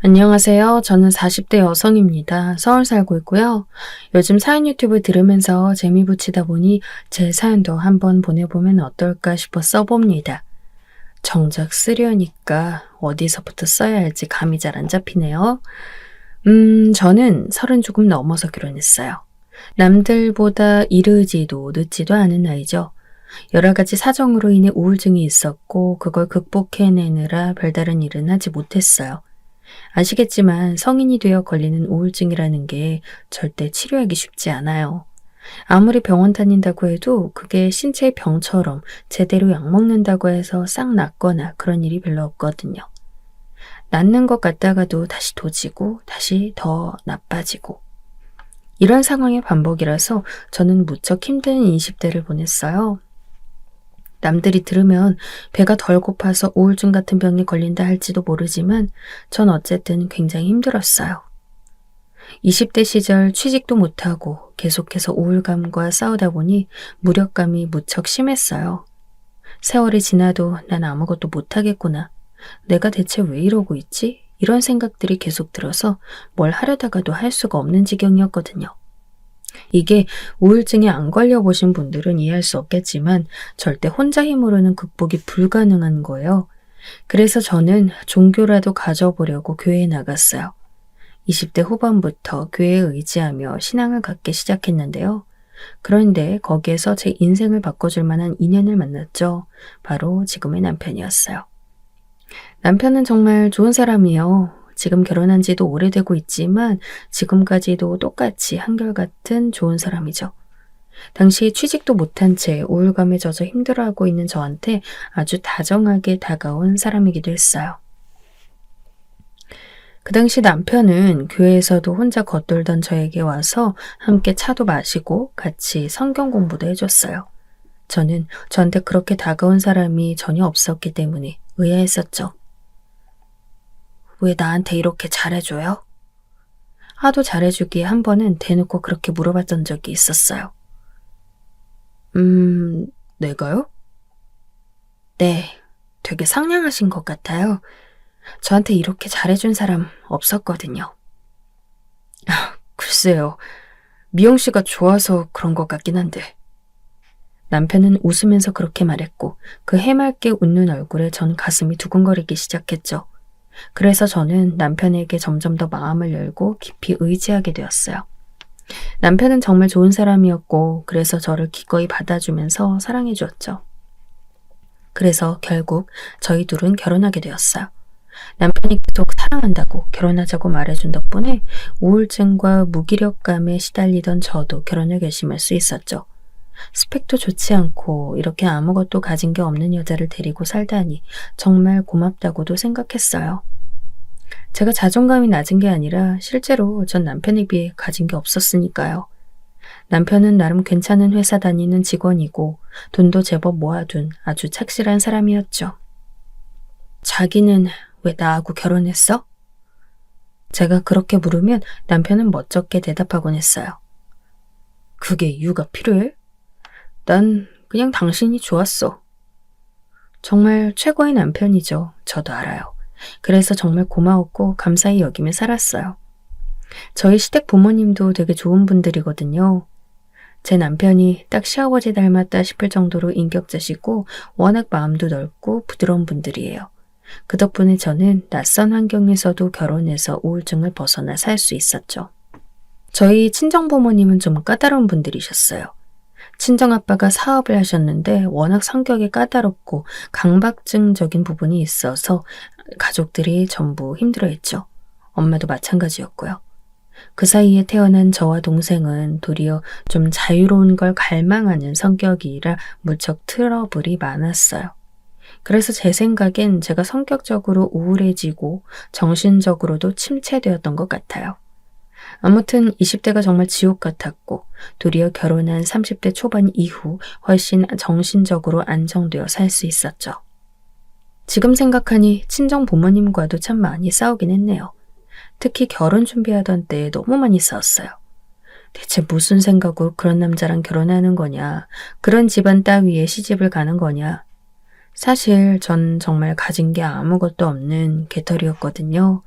안녕하세요. 저는 40대 여성입니다. 서울 살고 있고요. 요즘 사연 유튜브 들으면서 재미 붙이다 보니 제 사연도 한번 보내보면 어떨까 싶어 써봅니다. 정작 쓰려니까 어디서부터 써야 할지 감이 잘 안 잡히네요. 저는 30 조금 넘어서 결혼했어요. 남들보다 이르지도 늦지도 않은 나이죠. 여러 가지 사정으로 인해 우울증이 있었고 그걸 극복해내느라 별다른 일은 하지 못했어요. 아시겠지만 성인이 되어 걸리는 우울증이라는 게 절대 치료하기 쉽지 않아요. 아무리 병원 다닌다고 해도 그게 신체의 병처럼 제대로 약 먹는다고 해서 싹 낫거나 그런 일이 별로 없거든요. 낫는 것 같다가도 다시 도지고 다시 더 나빠지고 이런 상황의 반복이라서 저는 무척 힘든 20대를 보냈어요. 남들이 들으면 배가 덜 고파서 우울증 같은 병에 걸린다 할지도 모르지만 전 어쨌든 굉장히 힘들었어요. 20대 시절 취직도 못하고 계속해서 우울감과 싸우다 보니 무력감이 무척 심했어요. 세월이 지나도 난 아무것도 못하겠구나. 내가 대체 왜 이러고 있지? 이런 생각들이 계속 들어서 뭘 하려다가도 할 수가 없는 지경이었거든요. 이게 우울증에 안 걸려보신 분들은 이해할 수 없겠지만 절대 혼자 힘으로는 극복이 불가능한 거예요. 그래서 저는 종교라도 가져보려고 교회에 나갔어요. 20대 후반부터 교회에 의지하며 신앙을 갖기 시작했는데요. 그런데 거기에서 제 인생을 바꿔줄 만한 인연을 만났죠. 바로 지금의 남편이었어요. 남편은 정말 좋은 사람이에요. 지금 결혼한 지도 오래되고 있지만 지금까지도 똑같이 한결같은 좋은 사람이죠. 당시 취직도 못한 채 우울감에 젖어 힘들어하고 있는 저한테 아주 다정하게 다가온 사람이기도 했어요. 그 당시 남편은 교회에서도 혼자 겉돌던 저에게 와서 함께 차도 마시고 같이 성경 공부도 해줬어요. 저는 저한테 그렇게 다가온 사람이 전혀 없었기 때문에 의아했었죠. 왜 나한테 이렇게 잘해줘요? 하도 잘해주기에 한 번은 대놓고 그렇게 물어봤던 적이 있었어요. 내가요? 네, 되게 상냥하신 것 같아요. 저한테 이렇게 잘해준 사람 없었거든요. 글쎄요, 미영 씨가 좋아서 그런 것 같긴 한데. 남편은 웃으면서 그렇게 말했고 그 해맑게 웃는 얼굴에 전 가슴이 두근거리기 시작했죠. 그래서 저는 남편에게 점점 더 마음을 열고 깊이 의지하게 되었어요. 남편은 정말 좋은 사람이었고 그래서 저를 기꺼이 받아주면서 사랑해 주었죠. 그래서 결국 저희 둘은 결혼하게 되었어요. 남편이 계속 사랑한다고 결혼하자고 말해준 덕분에 우울증과 무기력감에 시달리던 저도 결혼을 결심할 수 있었죠. 스펙도 좋지 않고 이렇게 아무것도 가진 게 없는 여자를 데리고 살다니 정말 고맙다고도 생각했어요. 제가 자존감이 낮은 게 아니라 실제로 전 남편에 비해 가진 게 없었으니까요. 남편은 나름 괜찮은 회사 다니는 직원이고 돈도 제법 모아둔 아주 착실한 사람이었죠. 자기는 왜 나하고 결혼했어? 제가 그렇게 물으면 남편은 멋쩍게 대답하곤 했어요. 그게 이유가 필요해? 난 그냥 당신이 좋았어. 정말 최고의 남편이죠. 저도 알아요. 그래서 정말 고마웠고 감사히 여기며 살았어요. 저희 시댁 부모님도 되게 좋은 분들이거든요. 제 남편이 딱 시아버지 닮았다 싶을 정도로 인격자시고 워낙 마음도 넓고 부드러운 분들이에요. 그 덕분에 저는 낯선 환경에서도 결혼해서 우울증을 벗어나 살 수 있었죠. 저희 친정 부모님은 좀 까다로운 분들이셨어요. 친정아빠가 사업을 하셨는데 워낙 성격이 까다롭고 강박증적인 부분이 있어서 가족들이 전부 힘들어했죠. 엄마도 마찬가지였고요. 그 사이에 태어난 저와 동생은 도리어 좀 자유로운 걸 갈망하는 성격이라 무척 트러블이 많았어요. 그래서 제 생각엔 제가 성격적으로 우울해지고 정신적으로도 침체되었던 것 같아요. 아무튼 20대가 정말 지옥 같았고 도리어 결혼한 30대 초반 이후 훨씬 정신적으로 안정되어 살 수 있었죠. 지금 생각하니 친정 부모님과도 참 많이 싸우긴 했네요. 특히 결혼 준비하던 때 너무 많이 싸웠어요. 대체 무슨 생각으로 그런 남자랑 결혼하는 거냐, 그런 집안 따위에 시집을 가는 거냐. 사실 전 정말 가진 게 아무것도 없는 개털이었거든요.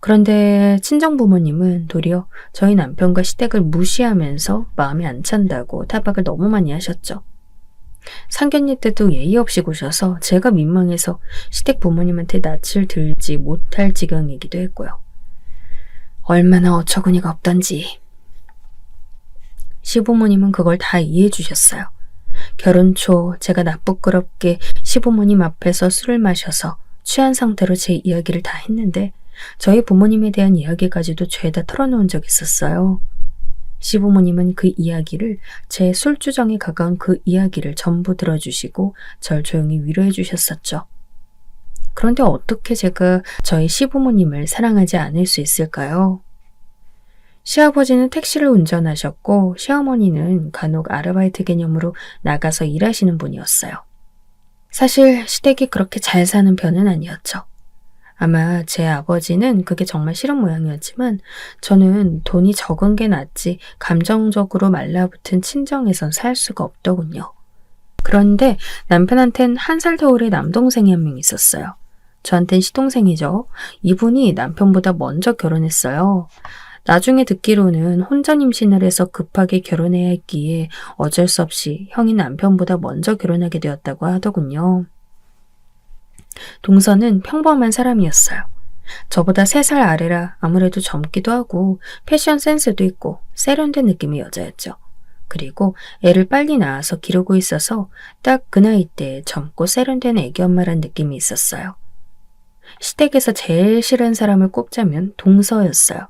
그런데 친정 부모님은 도리어 저희 남편과 시댁을 무시하면서 마음에 안 찬다고 타박을 너무 많이 하셨죠. 상견례 때도 예의 없이 구셔서 제가 민망해서 시댁 부모님한테 낯을 들지 못할 지경이기도 했고요. 얼마나 어처구니가 없던지. 시부모님은 그걸 다 이해해 주셨어요. 결혼 초 제가 나쁘끄럽게 시부모님 앞에서 술을 마셔서 취한 상태로 제 이야기를 다 했는데 저희 부모님에 대한 이야기까지도 죄다 털어놓은 적이 있었어요. 시부모님은 그 이야기를 제 술주정에 가까운 그 이야기를 전부 들어주시고 절 조용히 위로해 주셨었죠. 그런데 어떻게 제가 저희 시부모님을 사랑하지 않을 수 있을까요? 시아버지는 택시를 운전하셨고 시어머니는 간혹 아르바이트 개념으로 나가서 일하시는 분이었어요. 사실 시댁이 그렇게 잘 사는 편은 아니었죠. 아마 제 아버지는 그게 정말 싫은 모양이었지만 저는 돈이 적은 게 낫지 감정적으로 말라붙은 친정에선 살 수가 없더군요. 그런데 남편한텐 1살 터울의 남동생이 한 명 있었어요. 저한텐 시동생이죠. 이분이 남편보다 먼저 결혼했어요. 나중에 듣기로는 혼전 임신을 해서 급하게 결혼해야 했기에 어쩔 수 없이 형이 남편보다 먼저 결혼하게 되었다고 하더군요. 동서는 평범한 사람이었어요. 저보다 3살 아래라 아무래도 젊기도 하고 패션 센스도 있고 세련된 느낌의 여자였죠. 그리고 애를 빨리 낳아서 기르고 있어서 딱 그 나이 때 젊고 세련된 애기 엄마란 느낌이 있었어요. 시댁에서 제일 싫은 사람을 꼽자면 동서였어요.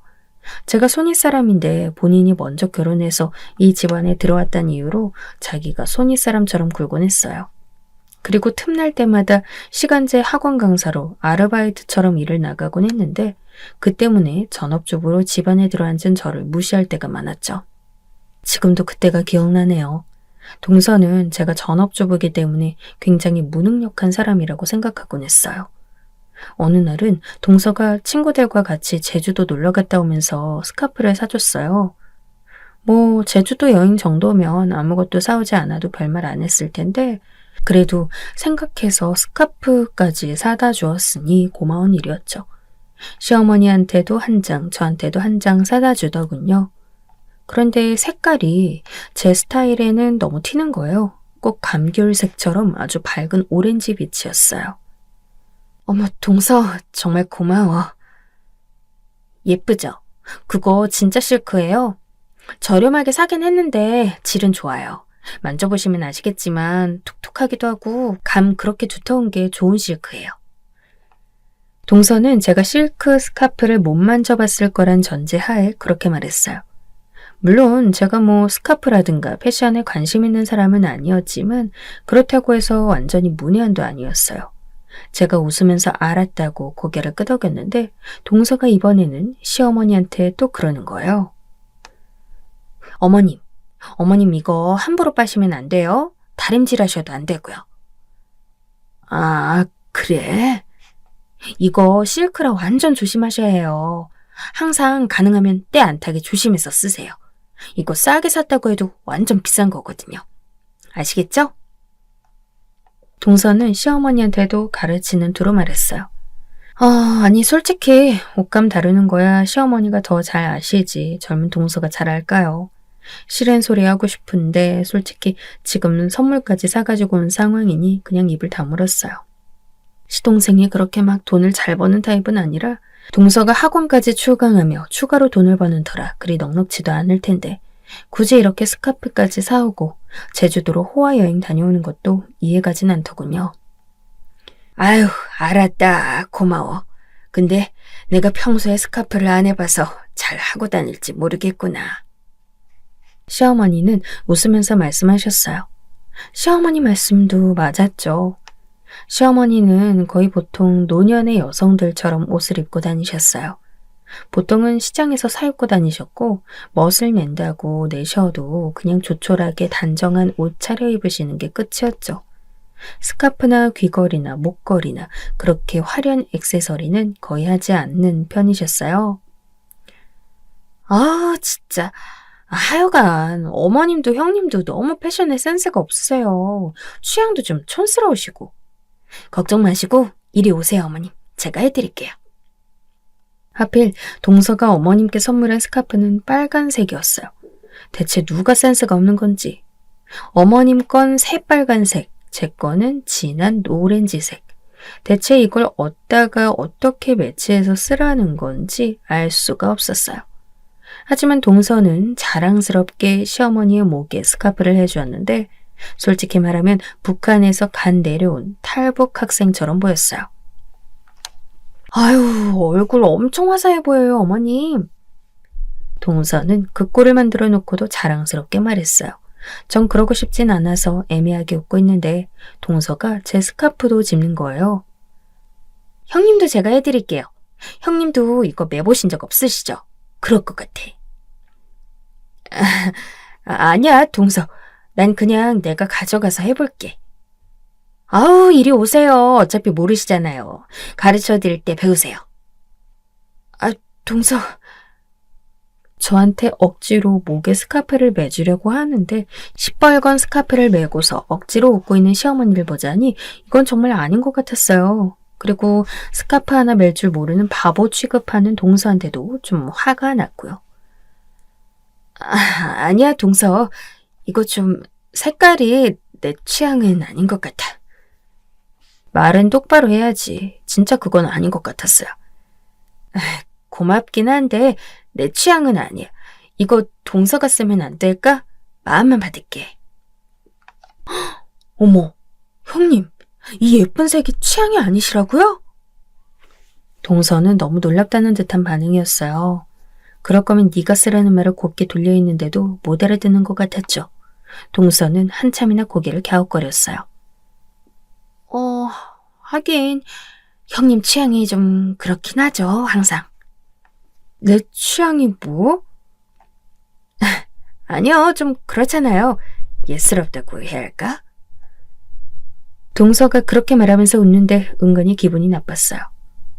제가 손윗사람인데 본인이 먼저 결혼해서 이 집안에 들어왔다는 이유로 자기가 손윗사람처럼 굴곤 했어요. 그리고 틈날 때마다 시간제 학원 강사로 아르바이트처럼 일을 나가곤 했는데 그 때문에 전업주부로 집안에 들어앉은 저를 무시할 때가 많았죠. 지금도 그때가 기억나네요. 동서는 제가 전업주부이기 때문에 굉장히 무능력한 사람이라고 생각하곤 했어요. 어느 날은 동서가 친구들과 같이 제주도 놀러 갔다 오면서 스카프를 사줬어요. 뭐 제주도 여행 정도면 아무것도 사오지 않아도 별말 안 했을 텐데 그래도 생각해서 스카프까지 사다 주었으니 고마운 일이었죠. 시어머니한테도 1장, 저한테도 1장 사다 주더군요. 그런데 색깔이 제 스타일에는 너무 튀는 거예요. 꼭 감귤색처럼 아주 밝은 오렌지 빛이었어요. 어머, 동서 정말 고마워. 예쁘죠? 그거 진짜 실크예요. 저렴하게 사긴 했는데 질은 좋아요. 만져보시면 아시겠지만 톡톡하기도 하고 감 그렇게 두터운 게 좋은 실크예요. 동서는 제가 실크 스카프를 못 만져봤을 거란 전제하에 그렇게 말했어요. 물론 제가 뭐 스카프라든가 패션에 관심 있는 사람은 아니었지만 그렇다고 해서 완전히 문외한도 아니었어요. 제가 웃으면서 알았다고 고개를 끄덕였는데 동서가 이번에는 시어머니한테 또 그러는 거예요. 어머님 이거 함부로 빠시면 안 돼요. 다림질하셔도 안 되고요. 아, 그래? 이거 실크라 완전 조심하셔야 해요. 항상 가능하면 때 안 타게 조심해서 쓰세요. 이거 싸게 샀다고 해도 완전 비싼 거거든요. 아시겠죠? 동서는 시어머니한테도 가르치는 투로 말했어요. 아니 솔직히 옷감 다루는 거야 시어머니가 더 잘 아시지 젊은 동서가 잘 알까요? 싫은 소리 하고 싶은데 솔직히 지금은 선물까지 사가지고 온 상황이니 그냥 입을 다물었어요. 시동생이 그렇게 막 돈을 잘 버는 타입은 아니라 동서가 학원까지 출강하며 추가로 돈을 버는 터라 그리 넉넉지도 않을 텐데 굳이 이렇게 스카프까지 사오고 제주도로 호화여행 다녀오는 것도 이해가진 않더군요. 아유, 알았다. 고마워. 근데 내가 평소에 스카프를 안 해봐서 잘 하고 다닐지 모르겠구나. 시어머니는 웃으면서 말씀하셨어요. 시어머니 말씀도 맞았죠. 시어머니는 거의 보통 노년의 여성들처럼 옷을 입고 다니셨어요. 보통은 시장에서 사입고 다니셨고 멋을 낸다고 내셔도 그냥 조촐하게 단정한 옷 차려입으시는 게 끝이었죠. 스카프나 귀걸이나 목걸이나 그렇게 화려한 액세서리는 거의 하지 않는 편이셨어요. 아, 진짜. 하여간 어머님도 형님도 너무 패션에 센스가 없으세요. 취향도 좀 촌스러우시고. 걱정 마시고 이리 오세요, 어머님. 제가 해드릴게요. 하필 동서가 어머님께 선물한 스카프는 빨간색이었어요. 대체 누가 센스가 없는 건지. 어머님 건 새빨간색, 제 거는 진한 노렌지색. 대체 이걸 어디다가 어떻게 매치해서 쓰라는 건지 알 수가 없었어요. 하지만 동서는 자랑스럽게 시어머니의 목에 스카프를 해주었는데 솔직히 말하면 북한에서 간 내려온 탈북 학생처럼 보였어요. 아유, 얼굴 엄청 화사해 보여요, 어머님. 동서는 그 꼴을 만들어 놓고도 자랑스럽게 말했어요. 전 그러고 싶진 않아서 애매하게 웃고 있는데 동서가 제 스카프도 집는 거예요. 형님도 제가 해드릴게요. 형님도 이거 매보신 적 없으시죠? 그럴 것 같아. 아니야, 동서. 난 그냥 내가 가져가서 해볼게. 아우, 이리 오세요. 어차피 모르시잖아요. 가르쳐 드릴 때 배우세요. 아, 동서. 저한테 억지로 목에 스카프를 매주려고 하는데 시뻘건 스카프를 매고서 억지로 웃고 있는 시어머니를 보자니 이건 정말 아닌 것 같았어요. 그리고 스카프 하나 맬 줄 모르는 바보 취급하는 동서한테도 좀 화가 났고요. 아니야, 동서. 이거 좀 색깔이 내 취향은 아닌 것 같아. 말은 똑바로 해야지. 진짜 그건 아닌 것 같았어요. 고맙긴 한데 내 취향은 아니야. 이거 동서가 쓰면 안 될까? 마음만 받을게. 어머, 형님. 이 예쁜 색이 취향이 아니시라고요? 동서는 너무 놀랍다는 듯한 반응이었어요. 그럴 거면 네가 쓰라는 말을 곱게 돌려있는데도 못 알아듣는 것 같았죠. 동서는 한참이나 고개를 갸웃거렸어요. 하긴 형님 취향이 좀 그렇긴 하죠, 항상. 내 취향이 뭐? 아니요, 좀 그렇잖아요. 예스럽다고 해야 할까? 동서가 그렇게 말하면서 웃는데 은근히 기분이 나빴어요.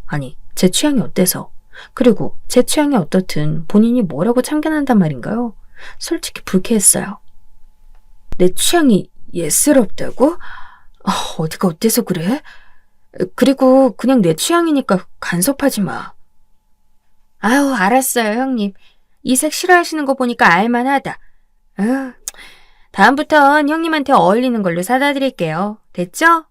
아니, 제 취향이 어때서? 그리고 제 취향이 어떻든 본인이 뭐라고 참견한단 말인가요? 솔직히 불쾌했어요. 내 취향이 예스럽다고? 어디가 어때서 그래? 그리고 그냥 내 취향이니까 간섭하지 마. 아유, 알았어요, 형님. 이 색 싫어하시는 거 보니까 알만하다. 다음부턴 형님한테 어울리는 걸로 사다 드릴게요. 됐죠?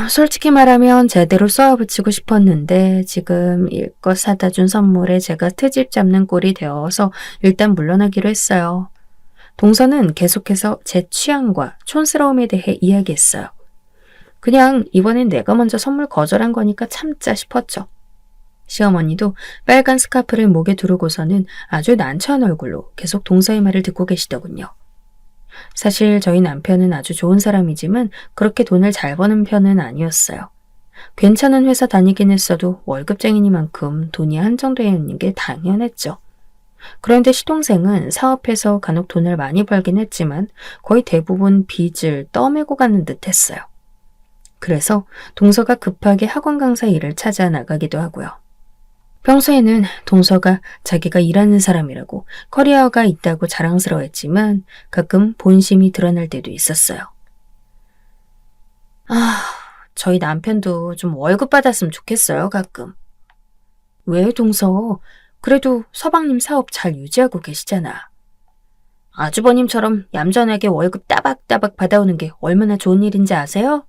솔직히 말하면 제대로 쏘아붙이고 싶었는데 지금 일껏 사다 준 선물에 제가 트집 잡는 꼴이 되어서 일단 물러나기로 했어요. 동서는 계속해서 제 취향과 촌스러움에 대해 이야기했어요. 그냥 이번엔 내가 먼저 선물 거절한 거니까 참자 싶었죠. 시어머니도 빨간 스카프를 목에 두르고서는 아주 난처한 얼굴로 계속 동서의 말을 듣고 계시더군요. 사실 저희 남편은 아주 좋은 사람이지만 그렇게 돈을 잘 버는 편은 아니었어요. 괜찮은 회사 다니긴 했어도 월급쟁이니만큼 돈이 한정되어 있는 게 당연했죠. 그런데 시동생은 사업해서 간혹 돈을 많이 벌긴 했지만 거의 대부분 빚을 떠매고 가는 듯 했어요. 그래서 동서가 급하게 학원 강사 일을 찾아 나가기도 하고요. 평소에는 동서가 자기가 일하는 사람이라고 커리어가 있다고 자랑스러워했지만 가끔 본심이 드러날 때도 있었어요. 저희 남편도 좀 월급 받았으면 좋겠어요, 가끔. 왜, 동서? 그래도 서방님 사업 잘 유지하고 계시잖아. 아주버님처럼 얌전하게 월급 따박따박 받아오는 게 얼마나 좋은 일인지 아세요?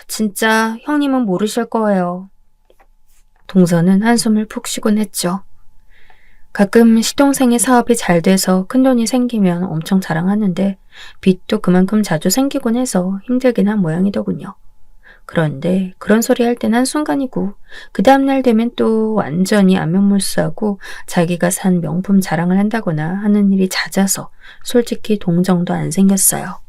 진짜 형님은 모르실 거예요. 동서는 한숨을 푹 쉬곤 했죠. 가끔 시동생의 사업이 잘 돼서 큰돈이 생기면 엄청 자랑하는데 빚도 그만큼 자주 생기곤 해서 힘들긴 한 모양이더군요. 그런데 그런 소리 할 땐 한순간이고 그 다음날 되면 또 완전히 안면물수하고 자기가 산 명품 자랑을 한다거나 하는 일이 잦아서 솔직히 동정도 안 생겼어요.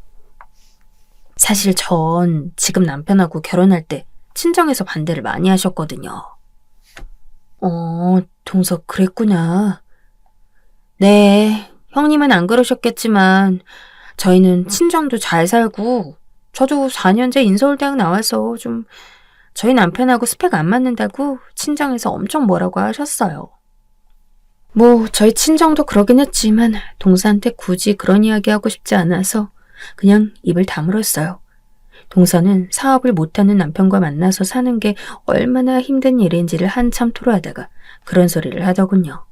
사실 전 지금 남편하고 결혼할 때 친정에서 반대를 많이 하셨거든요. 동서 그랬구나. 네, 형님은 안 그러셨겠지만 저희는 친정도 잘 살고 저도 4년째 인서울대학 나와서 좀 저희 남편하고 스펙 안 맞는다고 친정에서 엄청 뭐라고 하셨어요. 저희 친정도 그러긴 했지만 동서한테 굳이 그런 이야기 하고 싶지 않아서 그냥 입을 다물었어요. 동서는 사업을 못하는 남편과 만나서 사는 게 얼마나 힘든 일인지를 한참 토로하다가 그런 소리를 하더군요.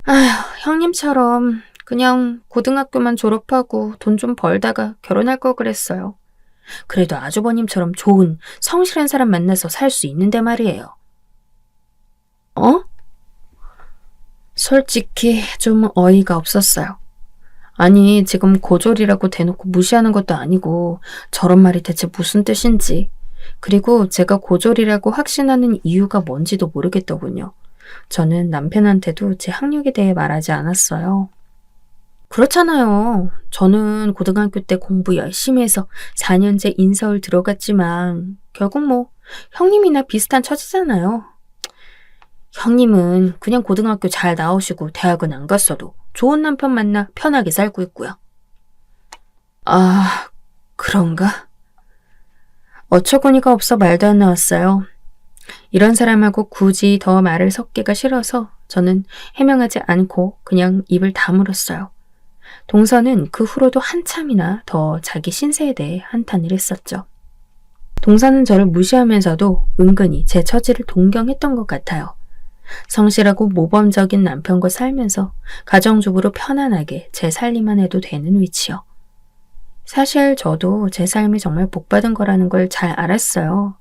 아휴, 형님처럼 그냥 고등학교만 졸업하고 돈 좀 벌다가 결혼할 걸 그랬어요. 그래도 아주버님처럼 좋은 성실한 사람 만나서 살 수 있는데 말이에요. 어? 솔직히 좀 어이가 없었어요. 아니, 지금 고졸이라고 대놓고 무시하는 것도 아니고 저런 말이 대체 무슨 뜻인지, 그리고 제가 고졸이라고 확신하는 이유가 뭔지도 모르겠더군요. 저는 남편한테도 제 학력에 대해 말하지 않았어요. 그렇잖아요. 저는 고등학교 때 공부 열심히 해서 4년제 인서울 들어갔지만 결국 뭐 형님이나 비슷한 처지잖아요. 형님은 그냥 고등학교 잘 나오시고 대학은 안 갔어도 좋은 남편 만나 편하게 살고 있고요. 아, 그런가? 어처구니가 없어 말도 안 나왔어요. 이런 사람하고 굳이 더 말을 섞기가 싫어서 저는 해명하지 않고 그냥 입을 다물었어요. 동서는 그 후로도 한참이나 더 자기 신세에 대해 한탄을 했었죠. 동서는 저를 무시하면서도 은근히 제 처지를 동경했던 것 같아요. 성실하고 모범적인 남편과 살면서 가정주부로 편안하게 제 살림만 해도 되는 위치요. 사실 저도 제 삶이 정말 복받은 거라는 걸 잘 알았어요.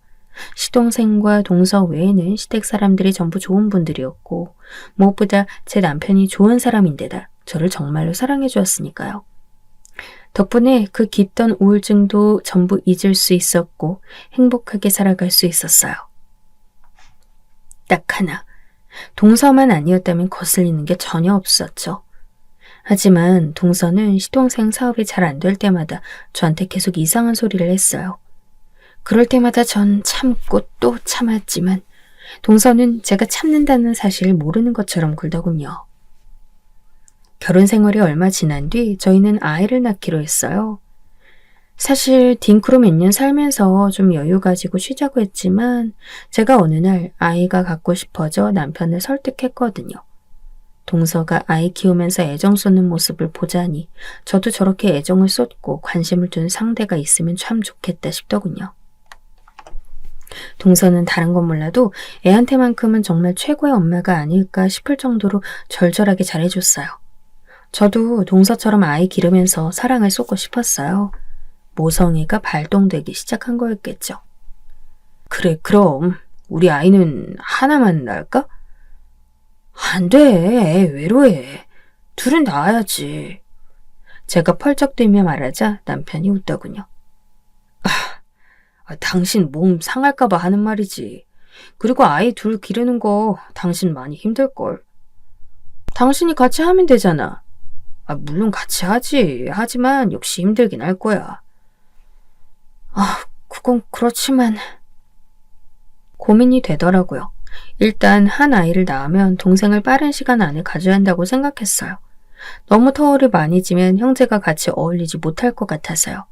시동생과 동서 외에는 시댁 사람들이 전부 좋은 분들이었고 무엇보다 제 남편이 좋은 사람인데다 저를 정말로 사랑해 주었으니까요. 덕분에 그 깊던 우울증도 전부 잊을 수 있었고 행복하게 살아갈 수 있었어요. 딱 하나, 동서만 아니었다면 거슬리는 게 전혀 없었죠. 하지만 동서는 시동생 사업이 잘 안 될 때마다 저한테 계속 이상한 소리를 했어요. 그럴 때마다 전 참고 또 참았지만 동서는 제가 참는다는 사실을 모르는 것처럼 굴더군요. 결혼 생활이 얼마 지난 뒤 저희는 아이를 낳기로 했어요. 사실 딩크로 몇 년 살면서 좀 여유 가지고 쉬자고 했지만 제가 어느 날 아이가 갖고 싶어져 남편을 설득했거든요. 동서가 아이 키우면서 애정 쏟는 모습을 보자니 저도 저렇게 애정을 쏟고 관심을 둔 상대가 있으면 참 좋겠다 싶더군요. 동서는 다른 건 몰라도 애한테만큼은 정말 최고의 엄마가 아닐까 싶을 정도로 절절하게 잘해줬어요. 저도 동서처럼 아이 기르면서 사랑을 쏟고 싶었어요. 모성애가 발동되기 시작한 거였겠죠. 그래, 그럼 우리 아이는 하나만 낳을까? 안 돼, 외로해. 둘은 낳아야지. 제가 펄쩍 뛰며 말하자 남편이 웃더군요. 당신 몸 상할까봐 하는 말이지. 그리고 아이 둘 기르는 거 당신 많이 힘들걸. 당신이 같이 하면 되잖아. 물론 같이 하지. 하지만 역시 힘들긴 할 거야. 그건 그렇지만... 고민이 되더라고요. 일단 한 아이를 낳으면 동생을 빠른 시간 안에 가져야 한다고 생각했어요. 너무 터울을 많이 지면 형제가 같이 어울리지 못할 것 같아서요.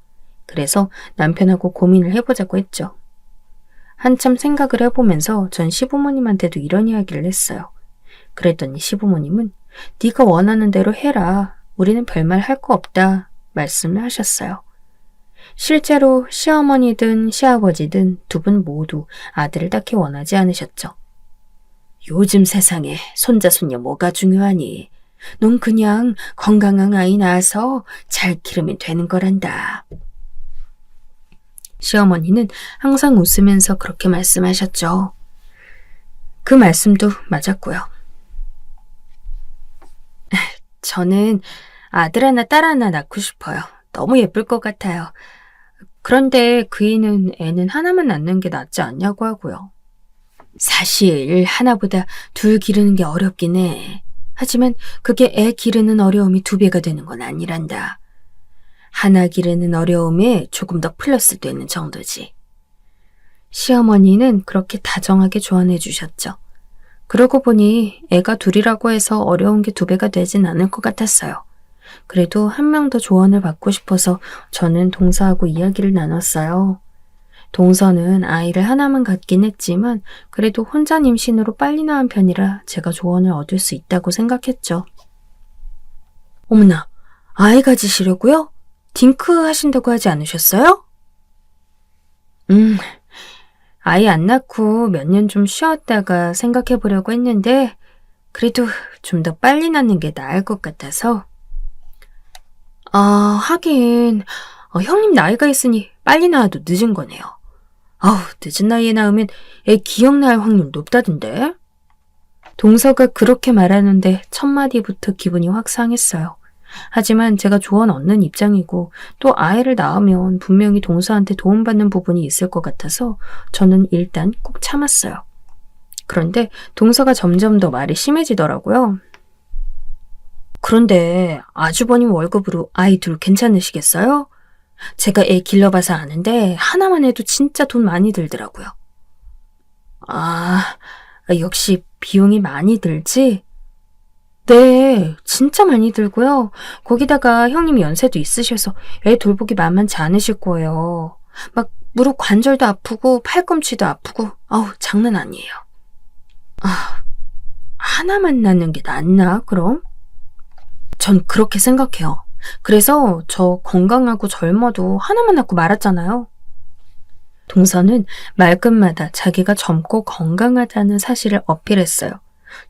그래서 남편하고 고민을 해보자고 했죠. 한참 생각을 해보면서 전 시부모님한테도 이런 이야기를 했어요. 그랬더니 시부모님은 네가 원하는 대로 해라. 우리는 별말 할 거 없다. 말씀을 하셨어요. 실제로 시어머니든 시아버지든 두 분 모두 아들을 딱히 원하지 않으셨죠. 요즘 세상에 손자 손녀 뭐가 중요하니? 넌 그냥 건강한 아이 낳아서 잘 기르면 되는 거란다. 시어머니는 항상 웃으면서 그렇게 말씀하셨죠. 그 말씀도 맞았고요. 저는 아들 하나 딸 하나 낳고 싶어요. 너무 예쁠 것 같아요. 그런데 그이는 애는 하나만 낳는 게 낫지 않냐고 하고요. 사실 하나보다 둘 기르는 게 어렵긴 해. 하지만 그게 애 기르는 어려움이 2배가 되는 건 아니란다. 하나 기르는 어려움에 조금 더 플러스 되는 정도지. 시어머니는 그렇게 다정하게 조언해 주셨죠. 그러고 보니 애가 둘이라고 해서 어려운 게 2배가 되진 않을 것 같았어요. 그래도 한 명 더 조언을 받고 싶어서 저는 동서하고 이야기를 나눴어요. 동서는 아이를 하나만 갖긴 했지만 그래도 혼자 임신으로 빨리 낳은 편이라 제가 조언을 얻을 수 있다고 생각했죠. 어머나, 아이 가지시려고요? 딩크 하신다고 하지 않으셨어요? 음, 아이 안 낳고 몇 년 좀 쉬었다가 생각해 보려고 했는데, 그래도 좀 더 빨리 낳는 게 나을 것 같아서. 하긴, 형님 나이가 있으니 빨리 낳아도 늦은 거네요. 아우, 늦은 나이에 낳으면 애 기억날 확률 높다던데? 동서가 그렇게 말하는데 첫 마디부터 기분이 확 상했어요. 하지만 제가 조언 얻는 입장이고 또 아이를 낳으면 분명히 동서한테 도움받는 부분이 있을 것 같아서 저는 일단 꾹 참았어요. 그런데 동서가 점점 더 말이 심해지더라고요. 그런데 아주버님 월급으로 아이 둘 괜찮으시겠어요? 제가 애 길러봐서 아는데 하나만 해도 진짜 돈 많이 들더라고요. 아, 역시 비용이 많이 들지? 네, 진짜 많이 들고요. 거기다가 형님이 연세도 있으셔서 애 돌보기 만만치 않으실 거예요. 막 무릎 관절도 아프고 팔꿈치도 아프고 아우 장난 아니에요. 아, 하나만 낳는 게 낫나 그럼? 전 그렇게 생각해요. 그래서 저 건강하고 젊어도 하나만 낳고 말았잖아요. 동서는 말끝마다 자기가 젊고 건강하다는 사실을 어필했어요.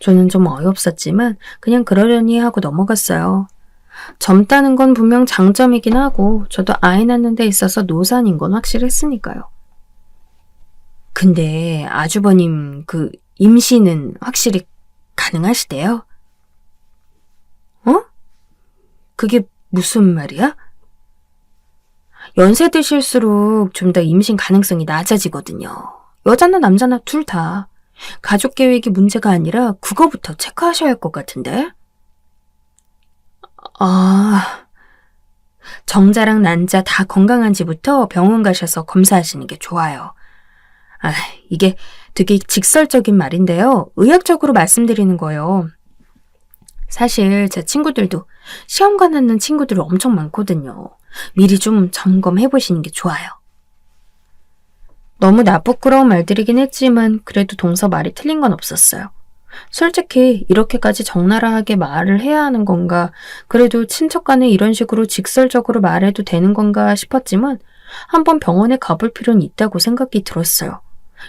저는 좀 어이없었지만 그냥 그러려니 하고 넘어갔어요. 젊다는 건 분명 장점이긴 하고 저도 아이 낳는 데 있어서 노산인 건 확실했으니까요. 근데 아주버님 그 임신은 확실히 가능하시대요? 어? 그게 무슨 말이야? 연세 드실수록 좀 더 임신 가능성이 낮아지거든요. 여자나 남자나 둘 다. 가족 계획이 문제가 아니라 그거부터 체크하셔야 할 것 같은데? 아, 정자랑 난자 다 건강한지부터 병원 가셔서 검사하시는 게 좋아요. 아, 이게 되게 직설적인 말인데요. 의학적으로 말씀드리는 거예요. 사실 제 친구들도 시험관 하는 친구들 엄청 많거든요. 미리 좀 점검해 보시는 게 좋아요. 너무 나부끄러운 말들이긴 했지만 그래도 동서 말이 틀린 건 없었어요. 솔직히 이렇게까지 적나라하게 말을 해야 하는 건가, 그래도 친척 간에 이런 식으로 직설적으로 말해도 되는 건가 싶었지만 한번 병원에 가볼 필요는 있다고 생각이 들었어요.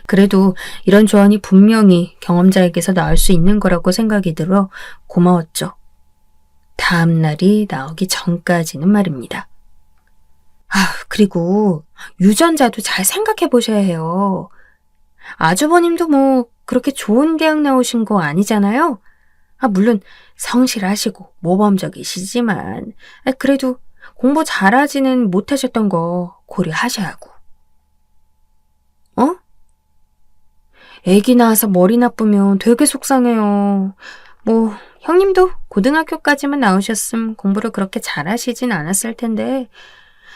그래도 이런 조언이 분명히 경험자에게서 나올 수 있는 거라고 생각이 들어 고마웠죠. 다음 날이 나오기 전까지는 말입니다. 그리고 유전자도 잘 생각해 보셔야 해요. 아주버님도 뭐 그렇게 좋은 대학 나오신 거 아니잖아요? 물론 성실하시고 모범적이시지만 그래도 공부 잘하지는 못하셨던 거 고려하셔야 하고. 애기 낳아서 머리 나쁘면 되게 속상해요. 뭐 형님도 고등학교까지만 나오셨음 공부를 그렇게 잘하시진 않았을 텐데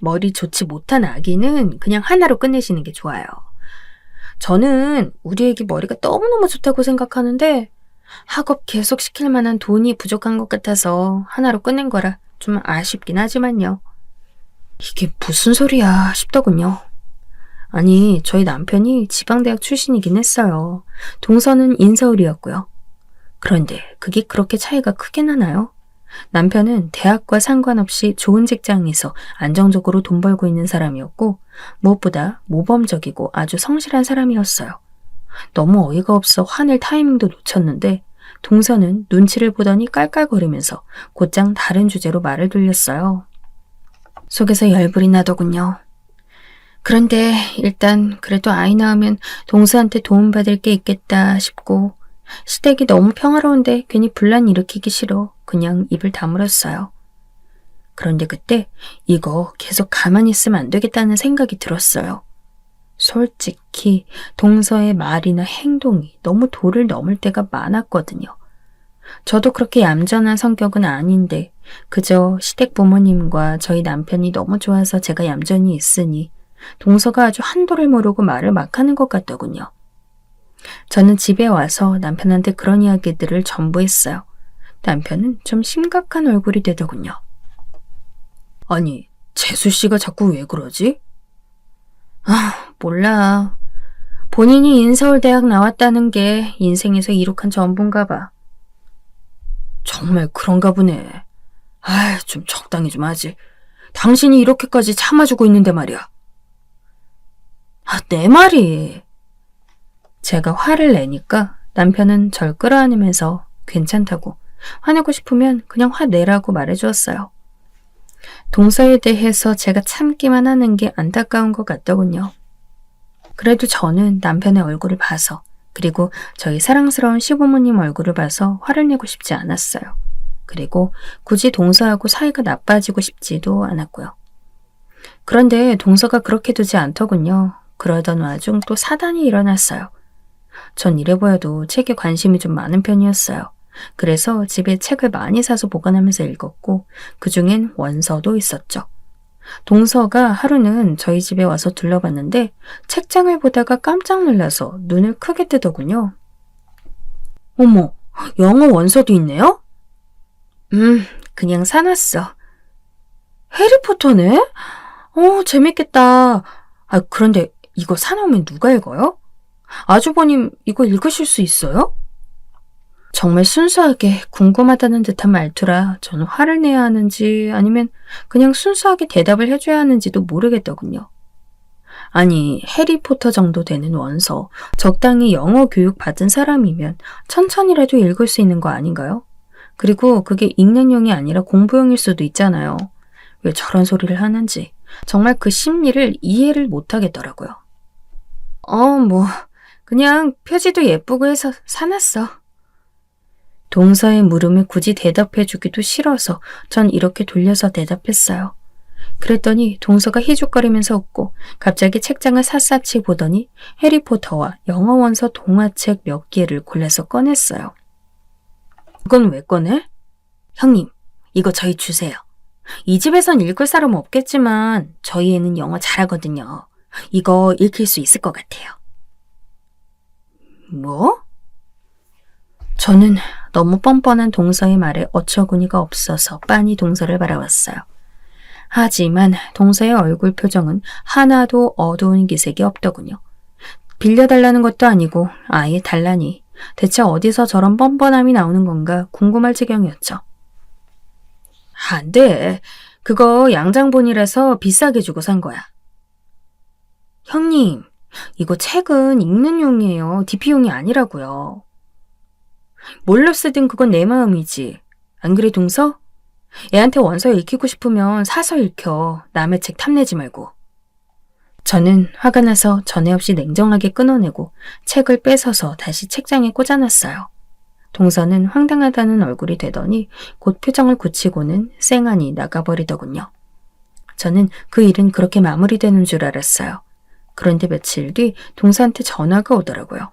머리 좋지 못한 아기는 그냥 하나로 끝내시는 게 좋아요. 저는 우리 애기 머리가 너무너무 좋다고 생각하는데 학업 계속 시킬 만한 돈이 부족한 것 같아서 하나로 끝낸 거라 좀 아쉽긴 하지만요. 이게 무슨 소리야 싶더군요. 아니, 저희 남편이 지방대학 출신이긴 했어요. 동서는 인서울이었고요. 그런데 그게 그렇게 차이가 크게 나나요? 남편은 대학과 상관없이 좋은 직장에서 안정적으로 돈 벌고 있는 사람이었고 무엇보다 모범적이고 아주 성실한 사람이었어요. 너무 어이가 없어 화낼 타이밍도 놓쳤는데 동서는 눈치를 보더니 깔깔거리면서 곧장 다른 주제로 말을 돌렸어요. 속에서 열불이 나더군요. 그런데 일단 그래도 아이 낳으면 동서한테 도움받을 게 있겠다 싶고 시댁이 너무 평화로운데 괜히 분란 일으키기 싫어 그냥 입을 다물었어요. 그런데 그때 이거 계속 가만히 있으면 안 되겠다는 생각이 들었어요. 솔직히 동서의 말이나 행동이 너무 도를 넘을 때가 많았거든요. 저도 그렇게 얌전한 성격은 아닌데 그저 시댁 부모님과 저희 남편이 너무 좋아서 제가 얌전히 있으니 동서가 아주 한도를 모르고 말을 막 하는 것 같더군요. 저는 집에 와서 남편한테 그런 이야기들을 전부 했어요. 남편은 좀 심각한 얼굴이 되더군요. 아니, 재수씨가 자꾸 왜 그러지? 몰라. 본인이 인서울대학 나왔다는 게 인생에서 이룩한 전부인가 봐. 정말 그런가 보네. 좀 적당히 좀 하지. 당신이 이렇게까지 참아주고 있는데 말이야. 내 말이. 제가 화를 내니까 남편은 절 끌어안으면서 괜찮다고, 화내고 싶으면 그냥 화내라고 말해주었어요. 동서에 대해서 제가 참기만 하는 게 안타까운 것 같더군요. 그래도 저는 남편의 얼굴을 봐서, 그리고 저희 사랑스러운 시부모님 얼굴을 봐서 화를 내고 싶지 않았어요. 그리고 굳이 동서하고 사이가 나빠지고 싶지도 않았고요. 그런데 동서가 그렇게 두지 않더군요. 그러던 와중 또 사단이 일어났어요. 전 이래 보여도 책에 관심이 좀 많은 편이었어요. 그래서 집에 책을 많이 사서 보관하면서 읽었고, 그중엔 원서도 있었죠. 동서가 하루는 저희 집에 와서 둘러봤는데 책장을 보다가 깜짝 놀라서 눈을 크게 뜨더군요. 어머, 영어 원서도 있네요? 그냥 사놨어. 해리포터네? 재밌겠다. 그런데 이거 사놓으면 누가 읽어요? 아주버님 이거 읽으실 수 있어요? 정말 순수하게 궁금하다는 듯한 말투라 저는 화를 내야 하는지 아니면 그냥 순수하게 대답을 해줘야 하는지도 모르겠더군요. 아니, 해리포터 정도 되는 원서, 적당히 영어 교육 받은 사람이면 천천히라도 읽을 수 있는 거 아닌가요? 그리고 그게 읽는 용이 아니라 공부용일 수도 있잖아요. 왜 저런 소리를 하는지 정말 그 심리를 이해를 못하겠더라고요. 그냥 표지도 예쁘고 해서 사놨어. 동서의 물음에 굳이 대답해주기도 싫어서 전 이렇게 돌려서 대답했어요. 그랬더니 동서가 희죽거리면서 웃고 갑자기 책장을 샅샅이 보더니 해리포터와 영어 원서 동화책 몇 개를 골라서 꺼냈어요. 그건 왜 꺼내? 형님, 이거 저희 주세요. 이 집에선 읽을 사람 없겠지만 저희 애는 영어 잘하거든요. 이거 읽힐 수 있을 것 같아요. 뭐? 저는 너무 뻔뻔한 동서의 말에 어처구니가 없어서 빤히 동서를 바라봤어요. 하지만 동서의 얼굴 표정은 하나도 어두운 기색이 없더군요. 빌려달라는 것도 아니고 아예 달라니 대체 어디서 저런 뻔뻔함이 나오는 건가 궁금할 지경이었죠. 안 돼. 그거 양장본이라서 비싸게 주고 산 거야. 형님, 이거 책은 읽는 용이에요. DP용이 아니라고요. 뭘로 쓰든 그건 내 마음이지. 안 그래, 동서? 애한테 원서 읽히고 싶으면 사서 읽혀. 남의 책 탐내지 말고. 저는 화가 나서 전에 없이 냉정하게 끊어내고 책을 뺏어서 다시 책장에 꽂아놨어요. 동서는 황당하다는 얼굴이 되더니 곧 표정을 굳히고는 쌩하니 나가버리더군요. 저는 그 일은 그렇게 마무리되는 줄 알았어요. 그런데 며칠 뒤 동서한테 전화가 오더라고요.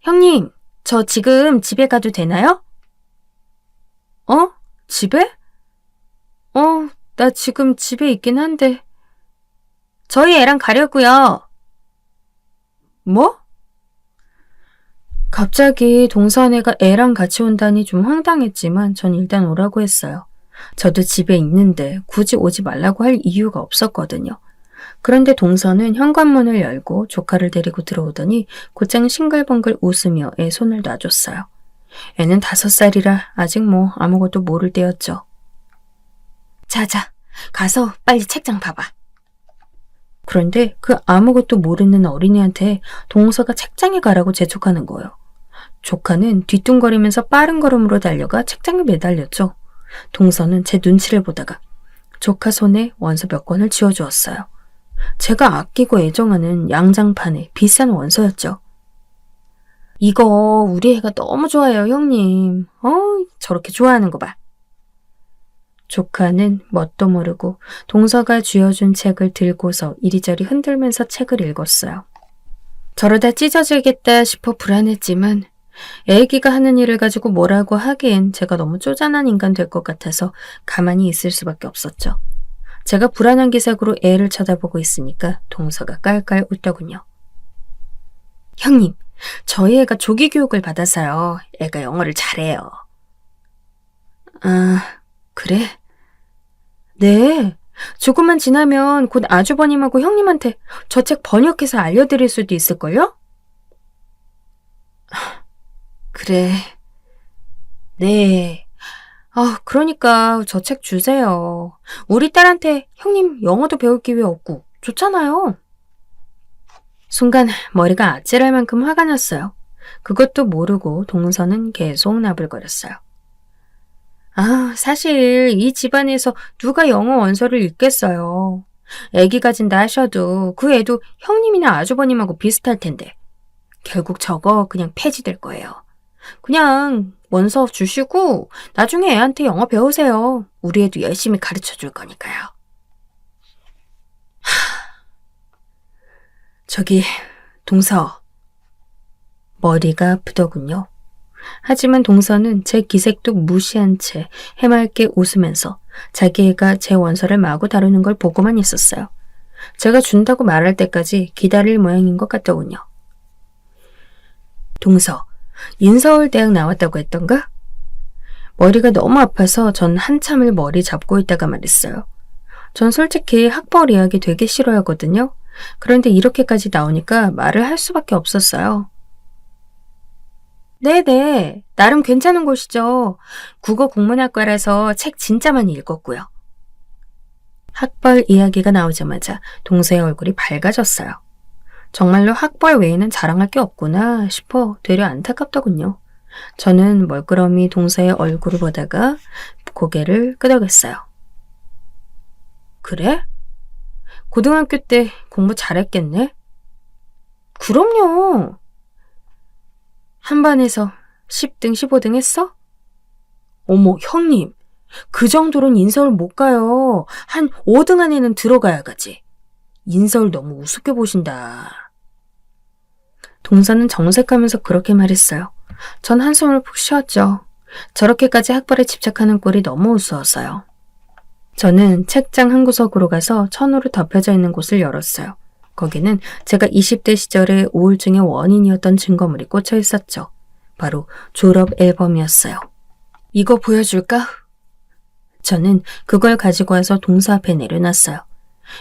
형님, 저 지금 집에 가도 되나요? 집에? 나 지금 집에 있긴 한데. 저희 애랑 가려고요. 뭐? 갑자기 동서네가 애랑 같이 온다니 좀 황당했지만 전 일단 오라고 했어요. 저도 집에 있는데 굳이 오지 말라고 할 이유가 없었거든요. 그런데 동서는 현관문을 열고 조카를 데리고 들어오더니 곧장 싱글벙글 웃으며 애 손을 놔줬어요. 애는 5살이라 아직 아무것도 모를 때였죠. 자자, 가서 빨리 책장 봐봐. 그런데 그 아무것도 모르는 어린이한테 동서가 책장에 가라고 재촉하는 거예요. 조카는 뒤뚱거리면서 빠른 걸음으로 달려가 책장에 매달렸죠. 동서는 제 눈치를 보다가 조카 손에 원서 몇 권을 쥐어주었어요. 제가 아끼고 애정하는 양장판의 비싼 원서였죠. 이거 우리 애가 너무 좋아해요, 형님. 저렇게 좋아하는 거 봐. 조카는 뭣도 모르고 동서가 쥐어준 책을 들고서 이리저리 흔들면서 책을 읽었어요. 저러다 찢어지겠다 싶어 불안했지만 애기가 하는 일을 가지고 뭐라고 하기엔 제가 너무 쪼잔한 인간 될 것 같아서 가만히 있을 수밖에 없었죠. 제가 불안한 기색으로 애를 쳐다보고 있으니까 동서가 깔깔 웃더군요. 형님, 저희 애가 조기 교육을 받아서요. 애가 영어를 잘해요. 아, 그래? 네. 조금만 지나면 곧 아주버님하고 형님한테 저 책 번역해서 알려드릴 수도 있을걸요? 그래. 네. 그러니까 저 책 주세요. 우리 딸한테 형님 영어도 배울 기회 없고 좋잖아요. 순간 머리가 아찔할 만큼 화가 났어요. 그것도 모르고 동서는 계속 나불거렸어요. 사실 이 집안에서 누가 영어 원서를 읽겠어요. 애기 가진다 하셔도 그 애도 형님이나 아주버님하고 비슷할 텐데 결국 저거 그냥 폐지될 거예요. 그냥 원서 주시고 나중에 애한테 영어 배우세요. 우리 애도 열심히 가르쳐 줄 거니까요. 저기 동서. 머리가 아프더군요. 하지만 동서는 제 기색도 무시한 채 해맑게 웃으면서 자기 애가 제 원서를 마구 다루는 걸 보고만 있었어요. 제가 준다고 말할 때까지 기다릴 모양인 것 같더군요. 동서, 인서울대학 나왔다고 했던가? 머리가 너무 아파서 전 한참을 머리 잡고 있다가 말했어요. 전 솔직히 학벌 이야기 되게 싫어하거든요. 그런데 이렇게까지 나오니까 말을 할 수밖에 없었어요. 네네, 나름 괜찮은 곳이죠. 국어 국문학과라서 책 진짜 많이 읽었고요. 학벌 이야기가 나오자마자 동서의 얼굴이 밝아졌어요. 정말로 학벌 외에는 자랑할 게 없구나 싶어 되려 안타깝더군요. 저는 멀끄러미 동서의 얼굴을 보다가 고개를 끄덕였어요. 그래? 고등학교 때 공부 잘했겠네? 그럼요. 한 반에서 10등, 15등 했어? 어머, 형님. 그 정도로는 인서울 못 가요. 한 5등 안에는 들어가야 가지. 인서울 너무 우습게 보신다. 동서는 정색하면서 그렇게 말했어요. 전 한숨을 푹 쉬었죠. 저렇게까지 학벌에 집착하는 꼴이 너무 우스웠어요. 저는 책장 한 구석으로 가서 천으로 덮여져 있는 곳을 열었어요. 거기는 제가 20대 시절의 우울증의 원인이었던 증거물이 꽂혀 있었죠. 바로 졸업 앨범이었어요. 이거 보여줄까? 저는 그걸 가지고 와서 동서 앞에 내려놨어요.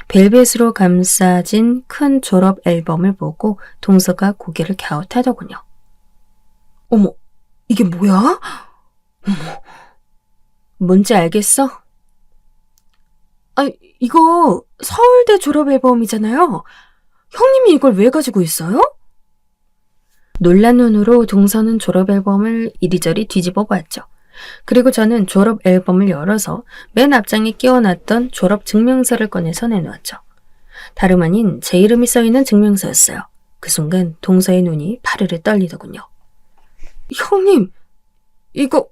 벨벳으로 감싸진 큰 졸업 앨범을 보고 동서가 고개를 갸웃하더군요. 어머, 이게 뭐야? 어머, 뭔지 알겠어? 이거 서울대 졸업 앨범이잖아요. 형님이 이걸 왜 가지고 있어요? 놀란 눈으로 동서는 졸업 앨범을 이리저리 뒤집어 봤죠. 그리고 저는 졸업 앨범을 열어서 맨 앞장에 끼워놨던 졸업 증명서를 꺼내서 내놓았죠. 다름 아닌 제 이름이 써있는 증명서였어요. 그 순간 동서의 눈이 파르르 떨리더군요. 형님, 이거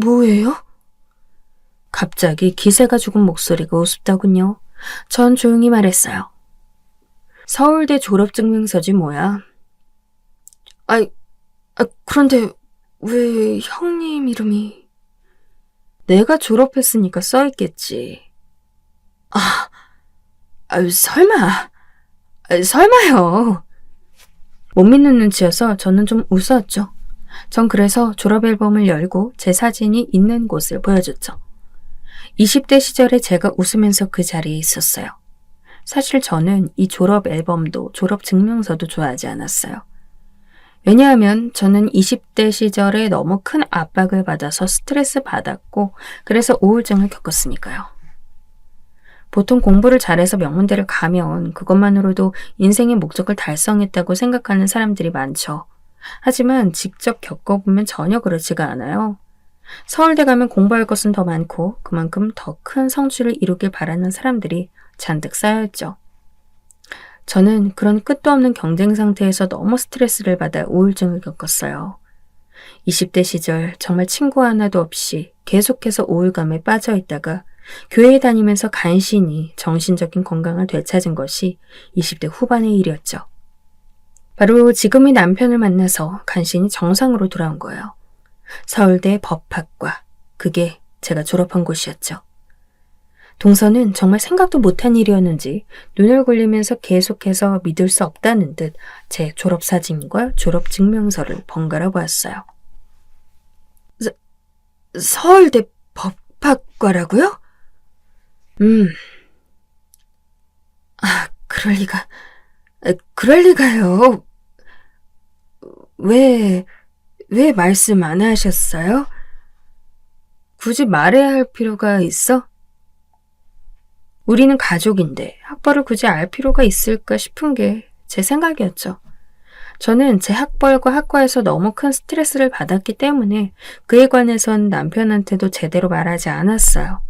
뭐예요? 갑자기 기세가 죽은 목소리가 우습더군요. 전 조용히 말했어요. 서울대 졸업증명서지 뭐야. 그런데 왜 형님 이름이... 내가 졸업했으니까 써있겠지. 설마요. 못 믿는 눈치여서 저는 좀 웃었죠. 전 그래서 졸업 앨범을 열고 제 사진이 있는 곳을 보여줬죠. 20대 시절에 제가 웃으면서 그 자리에 있었어요. 사실 저는 이 졸업 앨범도 졸업 증명서도 좋아하지 않았어요. 왜냐하면 저는 20대 시절에 너무 큰 압박을 받아서 스트레스 받았고 그래서 우울증을 겪었으니까요. 보통 공부를 잘해서 명문대를 가면 그것만으로도 인생의 목적을 달성했다고 생각하는 사람들이 많죠. 하지만 직접 겪어보면 전혀 그렇지가 않아요. 서울대 가면 공부할 것은 더 많고 그만큼 더 큰 성취를 이루길 바라는 사람들이 잔뜩 쌓여있죠. 저는 그런 끝도 없는 경쟁 상태에서 너무 스트레스를 받아 우울증을 겪었어요. 20대 시절 정말 친구 하나도 없이 계속해서 우울감에 빠져 있다가 교회에 다니면서 간신히 정신적인 건강을 되찾은 것이 20대 후반의 일이었죠. 바로 지금 이 남편을 만나서 간신히 정상으로 돌아온 거예요. 서울대 법학과, 그게 제가 졸업한 곳이었죠. 동서는 정말 생각도 못한 일이었는지 눈을 굴리면서 계속해서 믿을 수 없다는 듯 제 졸업사진과 졸업증명서를 번갈아 보았어요. 서울대 법학과라고요? 그럴 리가요. 왜 말씀 안 하셨어요? 굳이 말해야 할 필요가 있어? 우리는 가족인데 학벌을 굳이 알 필요가 있을까 싶은 게 제 생각이었죠. 저는 제 학벌과 학과에서 너무 큰 스트레스를 받았기 때문에 그에 관해선 남편한테도 제대로 말하지 않았어요.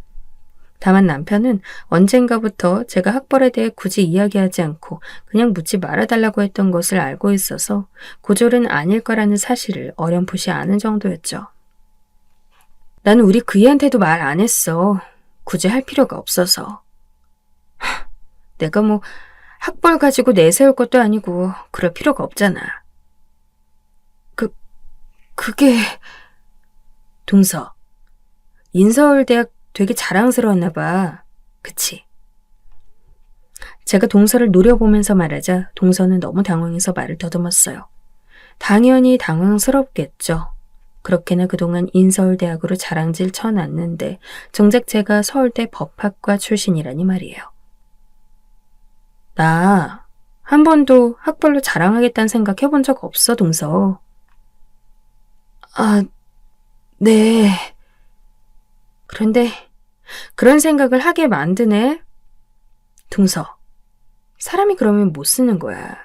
다만 남편은 언젠가부터 제가 학벌에 대해 굳이 이야기하지 않고 그냥 묻지 말아달라고 했던 것을 알고 있어서 고졸은 아닐 거라는 사실을 어렴풋이 아는 정도였죠. 나는 우리 그이한테도 말 안 했어. 굳이 할 필요가 없어서. 내가 뭐 학벌 가지고 내세울 것도 아니고 그럴 필요가 없잖아. 그게... 동서, 인서울대학 되게 자랑스러웠나 봐. 그치? 제가 동서를 노려보면서 말하자 동서는 너무 당황해서 말을 더듬었어요. 당연히 당황스럽겠죠. 그렇게나 그동안 인서울대학으로 자랑질 쳐놨는데 정작 제가 서울대 법학과 출신이라니 말이에요. 나 한 번도 학벌로 자랑하겠다는 생각 해본 적 없어, 동서. 아, 네. 그런데 그런 생각을 하게 만드네. 동서, 사람이 그러면 못 쓰는 거야.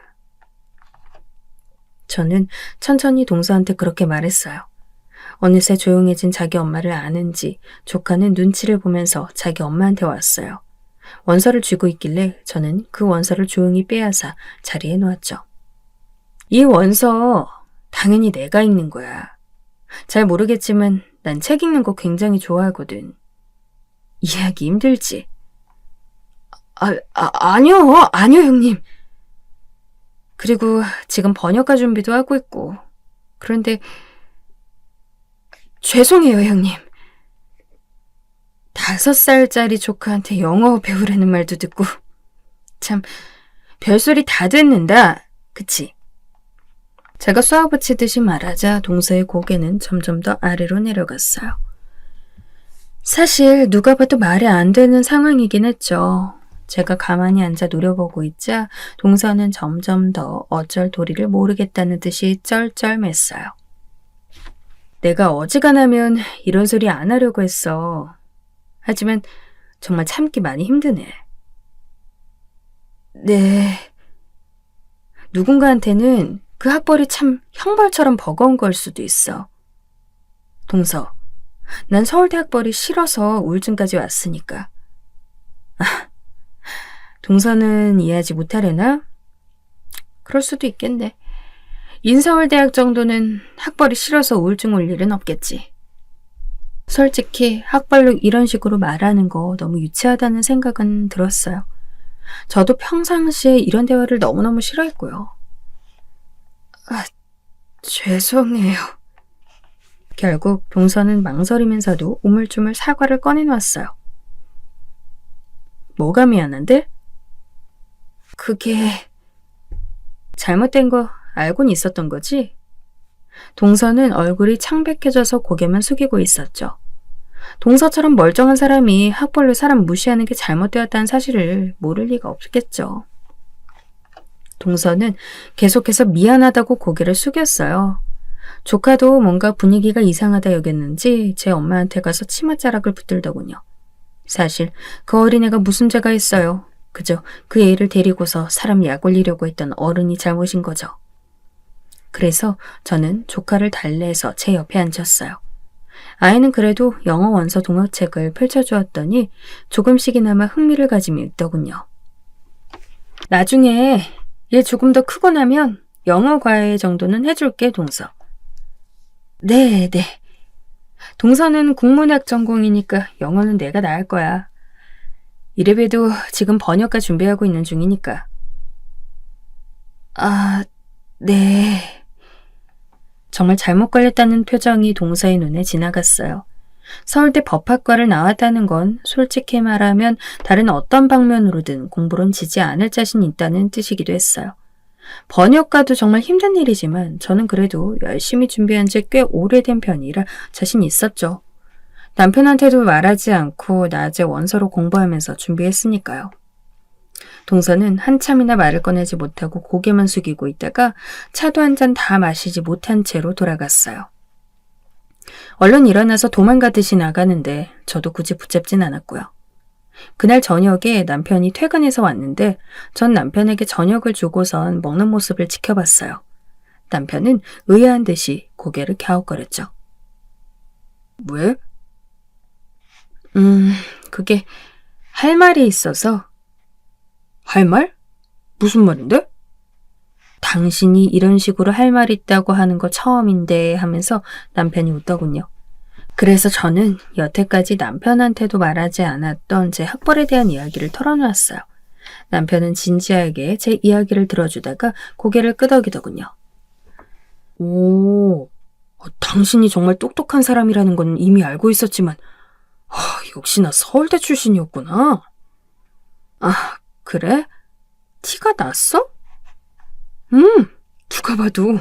저는 천천히 동서한테 그렇게 말했어요. 어느새 조용해진 자기 엄마를 아는지 조카는 눈치를 보면서 자기 엄마한테 왔어요. 원서를 쥐고 있길래 저는 그 원서를 조용히 빼앗아 자리에 놓았죠. 이 원서 당연히 내가 읽는 거야. 잘 모르겠지만 난 책 읽는 거 굉장히 좋아하거든. 이해하기 힘들지? 아니요, 형님. 그리고 지금 번역가 준비도 하고 있고. 그런데 죄송해요, 형님. 5살짜리 조카한테 영어 배우라는 말도 듣고 참 별소리 다 듣는다. 그치? 제가 쏘아붙이듯이 말하자 동서의 고개는 점점 더 아래로 내려갔어요. 사실 누가 봐도 말이 안 되는 상황이긴 했죠. 제가 가만히 앉아 노려보고 있자 동서는 점점 더 어쩔 도리를 모르겠다는 듯이 쩔쩔맸어요. 내가 어지간하면 이런 소리 안 하려고 했어. 하지만 정말 참기 많이 힘드네. 네. 누군가한테는 그 학벌이 참 형벌처럼 버거운 걸 수도 있어. 동서, 난 서울대 학벌이 싫어서 우울증까지 왔으니까. 동서는 이해하지 못하려나? 그럴 수도 있겠네. 인서울대학 정도는 학벌이 싫어서 우울증 올 일은 없겠지. 솔직히 학벌로 이런 식으로 말하는 거 너무 유치하다는 생각은 들었어요. 저도 평상시에 이런 대화를 너무너무 싫어했고요. 죄송해요. 결국 동서는 망설이면서도 우물쭈물 사과를 꺼내놓았어요. 뭐가 미안한데? 그게... 잘못된 거 알고는 있었던 거지? 동서는 얼굴이 창백해져서 고개만 숙이고 있었죠. 동서처럼 멀쩡한 사람이 학벌로 사람 무시하는 게 잘못되었다는 사실을 모를 리가 없겠죠. 동서는 계속해서 미안하다고 고개를 숙였어요. 조카도 뭔가 분위기가 이상하다 여겼는지 제 엄마한테 가서 치맛자락을 붙들더군요. 사실 그 어린애가 무슨 죄가 있어요. 그저 그 애를 데리고서 사람 약 올리려고 했던 어른이 잘못인 거죠. 그래서 저는 조카를 달래서 제 옆에 앉혔어요. 아이는 그래도 영어 원서 동화책을 펼쳐주었더니 조금씩이나마 흥미를 가지며 있더군요. 나중에 얘 조금 더 크고 나면 영어 과외 정도는 해줄게, 동서. 네. 동서는 국문학 전공이니까 영어는 내가 나을 거야. 이래봬도 지금 번역가 준비하고 있는 중이니까. 네. 정말 잘못 걸렸다는 표정이 동서의 눈에 지나갔어요. 서울대 법학과를 나왔다는 건 솔직히 말하면 다른 어떤 방면으로든 공부론 지지 않을 자신이 있다는 뜻이기도 했어요. 번역가도 정말 힘든 일이지만 저는 그래도 열심히 준비한 지 꽤 오래된 편이라 자신 있었죠. 남편한테도 말하지 않고 낮에 원서로 공부하면서 준비했으니까요. 동서는 한참이나 말을 꺼내지 못하고 고개만 숙이고 있다가 차도 한 잔 다 마시지 못한 채로 돌아갔어요. 얼른 일어나서 도망가듯이 나가는데 저도 굳이 붙잡진 않았고요. 그날 저녁에 남편이 퇴근해서 왔는데 전 남편에게 저녁을 주고선 먹는 모습을 지켜봤어요. 남편은 의아한 듯이 고개를 갸웃거렸죠. 왜? 그게 할 말이 있어서. 할 말? 무슨 말인데? 당신이 이런 식으로 할 말 있다고 하는 거 처음인데 하면서 남편이 웃더군요. 그래서 저는 여태까지 남편한테도 말하지 않았던 제 학벌에 대한 이야기를 털어놓았어요. 남편은 진지하게 제 이야기를 들어주다가 고개를 끄덕이더군요. 오, 당신이 정말 똑똑한 사람이라는 건 이미 알고 있었지만 역시나 서울대 출신이었구나. 아, 그래? 티가 났어? 누가 봐도.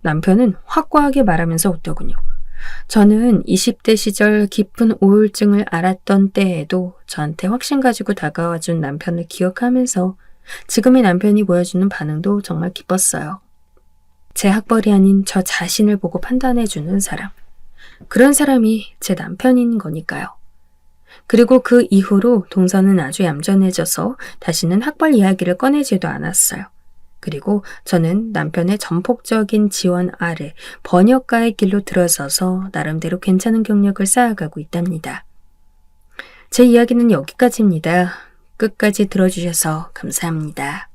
남편은 확고하게 말하면서 웃더군요. 저는 20대 시절 깊은 우울증을 앓았던 때에도 저한테 확신 가지고 다가와준 남편을 기억하면서 지금의 남편이 보여주는 반응도 정말 기뻤어요. 제 학벌이 아닌 저 자신을 보고 판단해주는 사람. 그런 사람이 제 남편인 거니까요. 그리고 그 이후로 동서는 아주 얌전해져서 다시는 학벌 이야기를 꺼내지도 않았어요. 그리고 저는 남편의 전폭적인 지원 아래 번역가의 길로 들어서서 나름대로 괜찮은 경력을 쌓아가고 있답니다. 제 이야기는 여기까지입니다. 끝까지 들어주셔서 감사합니다.